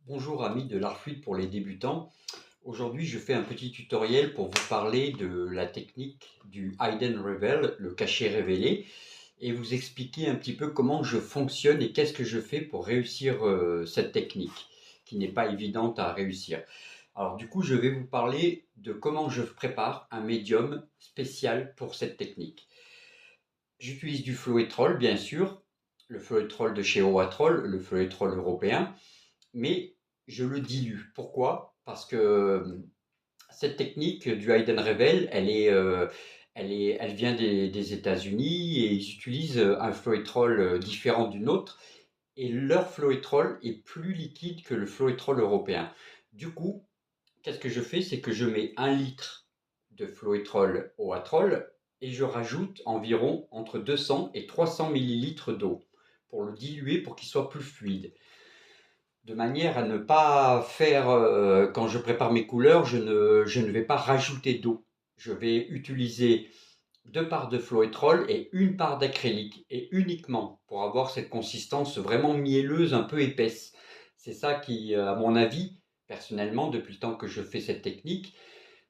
Bonjour amis de l'art fluide pour les débutants. Aujourd'hui, je fais un petit tutoriel pour vous parler de la technique du Hidden Reveal, le caché révélé, et vous expliquer un petit peu comment je fonctionne et qu'est-ce que je fais pour réussir cette technique, qui n'est pas évidente à réussir. Alors du coup, je vais vous parler de comment je prépare un médium spécial pour cette technique. J'utilise du Floetrol, bien sûr, le Floetrol de chez Oatrol, le Floetrol européen, mais je le dilue. Pourquoi? Parce que cette technique du Hidden Reveal, elle vient des États-Unis et ils utilisent un Floetrol différent d'une autre. Et leur Floetrol est plus liquide que le Floetrol européen. Du coup, qu'est-ce que je fais? C'est que je mets 1 litre de Floetrol au Atrol et je rajoute environ entre 200 et 300 millilitres d'eau pour le diluer pour qu'il soit plus fluide de manière à ne pas faire, quand je prépare mes couleurs, je ne vais pas rajouter d'eau. Je vais utiliser 2 parts de Floetrol et 1 part d'acrylique, et uniquement pour avoir cette consistance vraiment mielleuse, un peu épaisse. C'est ça qui, à mon avis, personnellement, depuis le temps que je fais cette technique,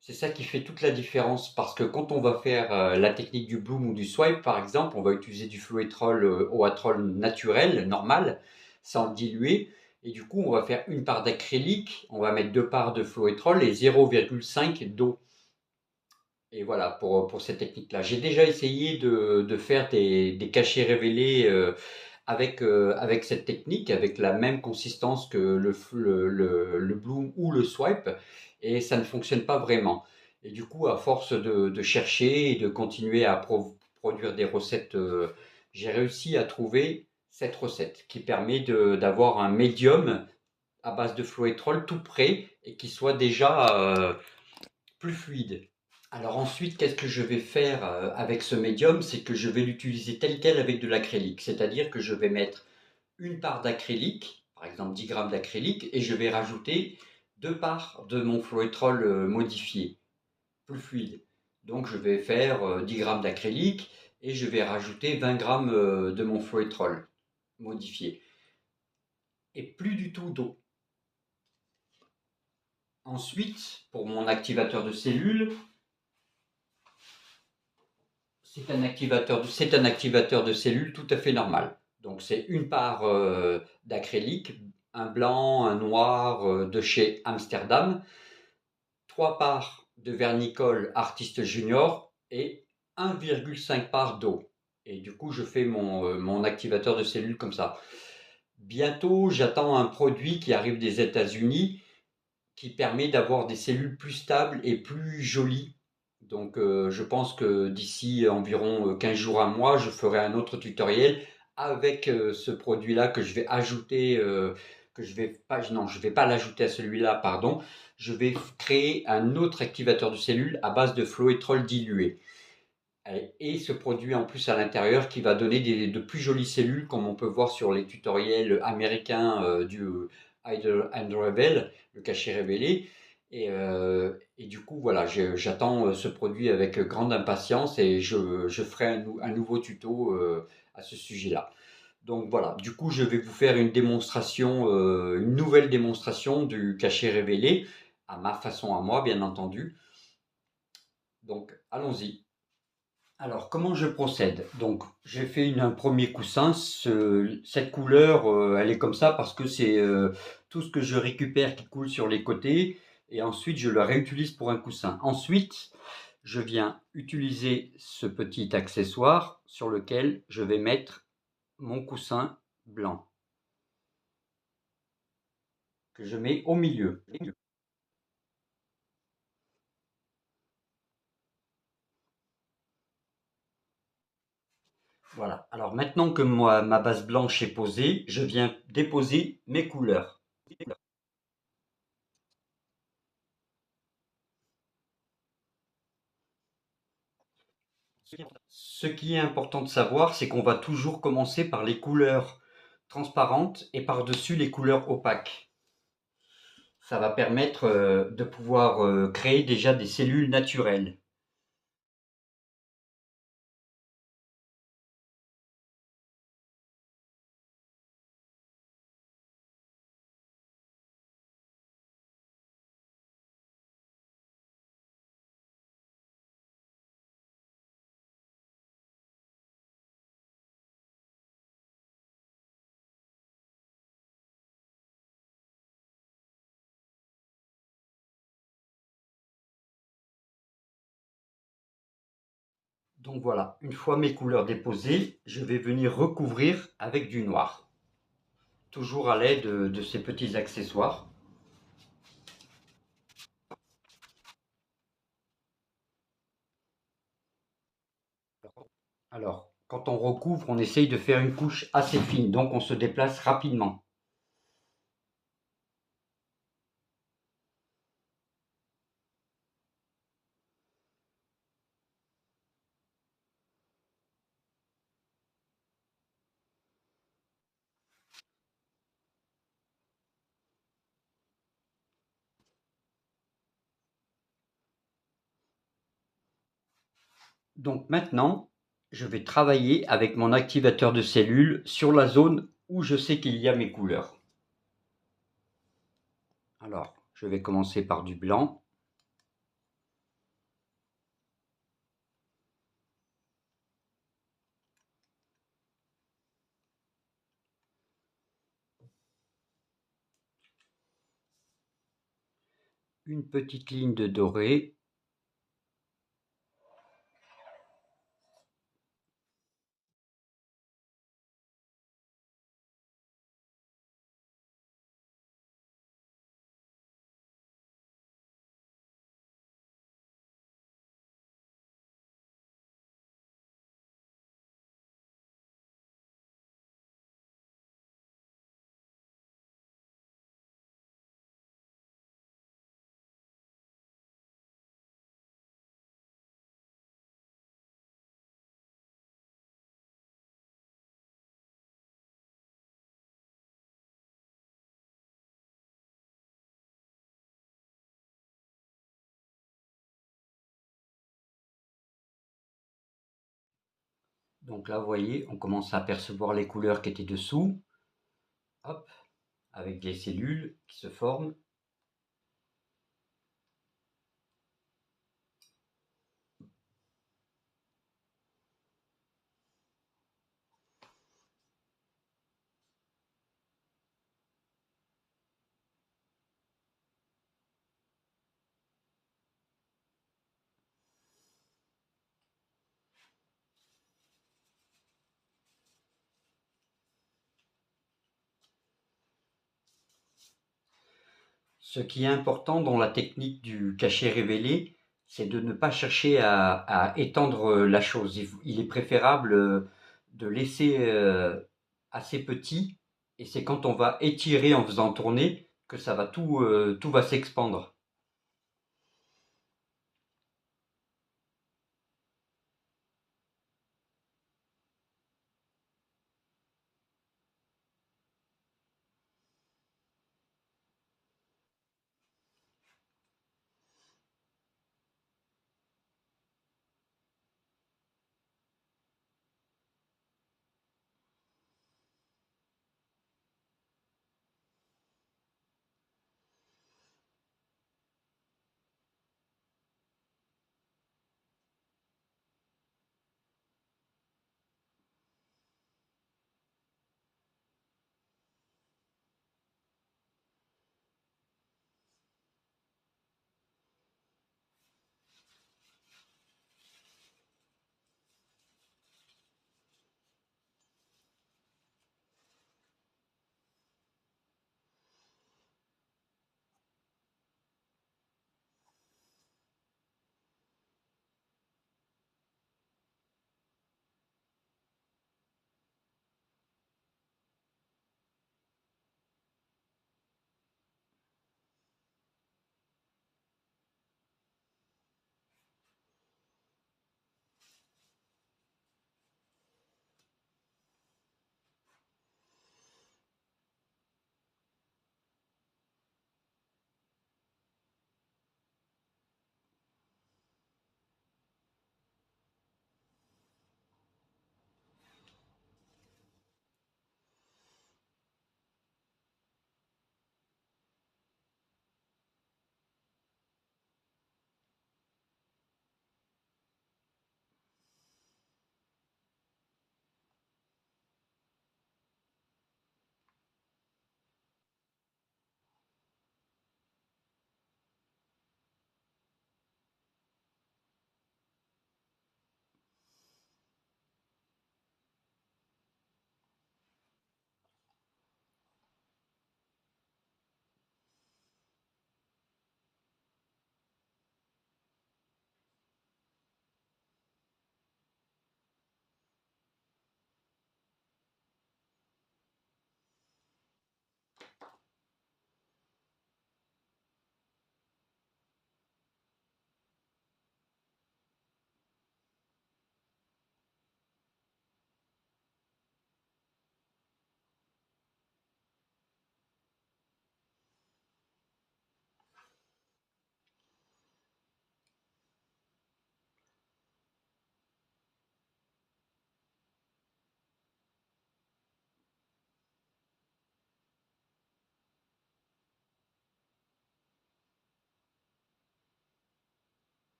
c'est ça qui fait toute la différence. Parce que quand on va faire la technique du bloom ou du swipe, par exemple, on va utiliser du Floetrol au Atrol naturel, normal, sans le diluer. Et du coup, on va faire 1 part d'acrylique, on va mettre 2 parts de Floetrol et 0,5 d'eau. Et voilà, pour cette technique-là. J'ai déjà essayé de faire des cachets révélés avec cette technique, avec la même consistance que le bloom ou le swipe, et ça ne fonctionne pas vraiment. Et du coup, à force de chercher et de continuer à produire des recettes, j'ai réussi à trouver cette recette qui permet d'avoir un médium à base de Floetrol tout prêt et qui soit déjà plus fluide. Alors ensuite, qu'est-ce que je vais faire avec ce médium? C'est que je vais l'utiliser tel quel avec de l'acrylique. C'est-à-dire que je vais mettre 1 part d'acrylique, par exemple 10 grammes d'acrylique, et je vais rajouter 2 parts de mon Floetrol modifié, plus fluide. Donc je vais faire 10 grammes d'acrylique et je vais rajouter 20 grammes de mon Floetrol modifié. Et plus du tout d'eau. Ensuite, pour mon activateur de cellules, c'est un activateur de cellules tout à fait normal. Donc c'est 1 part d'acrylique, un blanc, un noir de chez Amsterdam, 3 parts de vernicole Artiste Junior et 1,5 part d'eau. Et du coup, je fais mon activateur de cellules comme ça. Bientôt, j'attends un produit qui arrive des États-Unis qui permet d'avoir des cellules plus stables et plus jolies. Donc je pense que d'ici environ 15 jours à mois, je ferai un autre tutoriel avec ce produit-là que je vais ajouter, que je vais pas, non, je vais pas l'ajouter à celui-là, pardon. Je vais créer un autre activateur de cellules à base de Floetrol dilué. Et ce produit en plus à l'intérieur qui va donner de plus jolies cellules comme on peut voir sur les tutoriels américains du Hide and Reveal, le cachet révélé. Et du coup, voilà, j'attends ce produit avec grande impatience et je ferai un nouveau tuto à ce sujet-là. Donc voilà, du coup, je vais vous faire une démonstration, une nouvelle démonstration du cachet révélé, à ma façon à moi, bien entendu. Donc allons-y. Alors, comment je procède? Donc, j'ai fait un premier coussin. Cette couleur, elle est comme ça parce que c'est tout ce que je récupère qui coule sur les côtés. Et ensuite, je le réutilise pour un coussin. Ensuite, je viens utiliser ce petit accessoire sur lequel je vais mettre mon coussin blanc que je mets au milieu. Voilà. Alors, maintenant que ma base blanche est posée, je viens déposer mes couleurs. Ce qui est important de savoir, c'est qu'on va toujours commencer par les couleurs transparentes et par-dessus les couleurs opaques. Ça va permettre de pouvoir créer déjà des cellules naturelles. Donc voilà, une fois mes couleurs déposées, je vais venir recouvrir avec du noir. Toujours à l'aide de ces petits accessoires. Alors, quand on recouvre, on essaye de faire une couche assez fine, donc on se déplace rapidement. Donc maintenant, je vais travailler avec mon activateur de cellules sur la zone où je sais qu'il y a mes couleurs. Alors, je vais commencer par du blanc. Une petite ligne de doré. Donc là, vous voyez, on commence à apercevoir les couleurs qui étaient dessous. Hop, avec des cellules qui se forment. Ce qui est important dans la technique du cachet révélé, c'est de ne pas chercher à étendre la chose. Il est préférable de laisser assez petit, et c'est quand on va étirer en faisant tourner que ça va tout va s'expandre.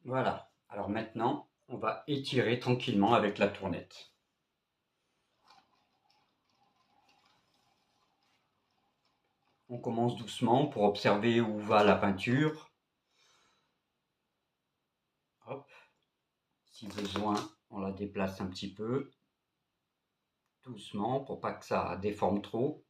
Voilà. Alors maintenant, on va étirer tranquillement avec la tournette. On commence doucement pour observer où va la peinture. Hop. Si besoin, on la déplace un petit peu, doucement, pour pas que ça déforme trop.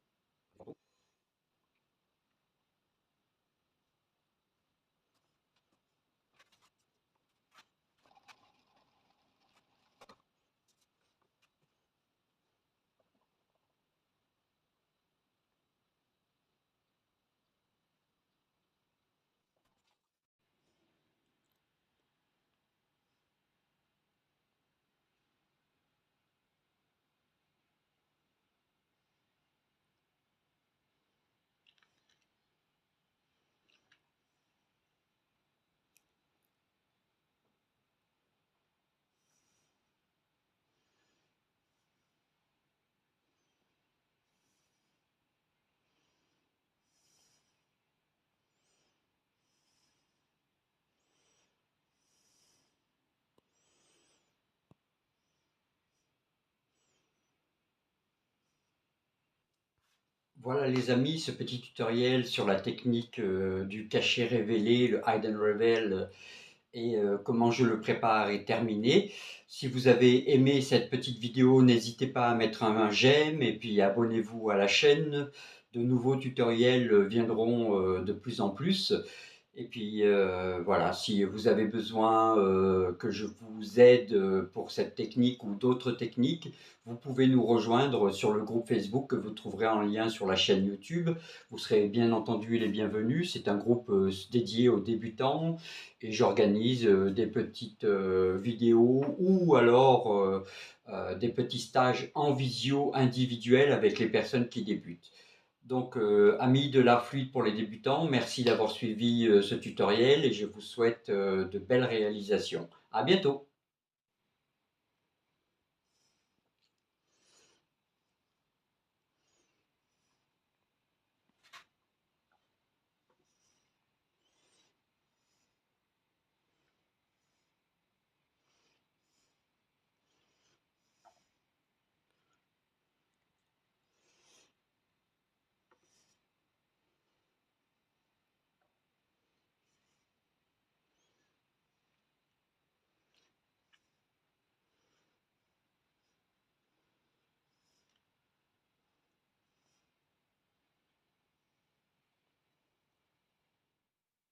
Voilà les amis, ce petit tutoriel sur la technique du cachet révélé, le Hidden Reveal, et comment je le prépare est terminé. Si vous avez aimé cette petite vidéo, n'hésitez pas à mettre un j'aime et puis abonnez-vous à la chaîne. De nouveaux tutoriels viendront de plus en plus. Et puis voilà, si vous avez besoin que je vous aide pour cette technique ou d'autres techniques, vous pouvez nous rejoindre sur le groupe Facebook que vous trouverez en lien sur la chaîne YouTube. Vous serez bien entendu les bienvenus. C'est un groupe dédié aux débutants et j'organise des petites vidéos ou alors des petits stages en visio individuels avec les personnes qui débutent. Donc, amis de l'art fluide pour les débutants, merci d'avoir suivi ce tutoriel et je vous souhaite de belles réalisations. À bientôt!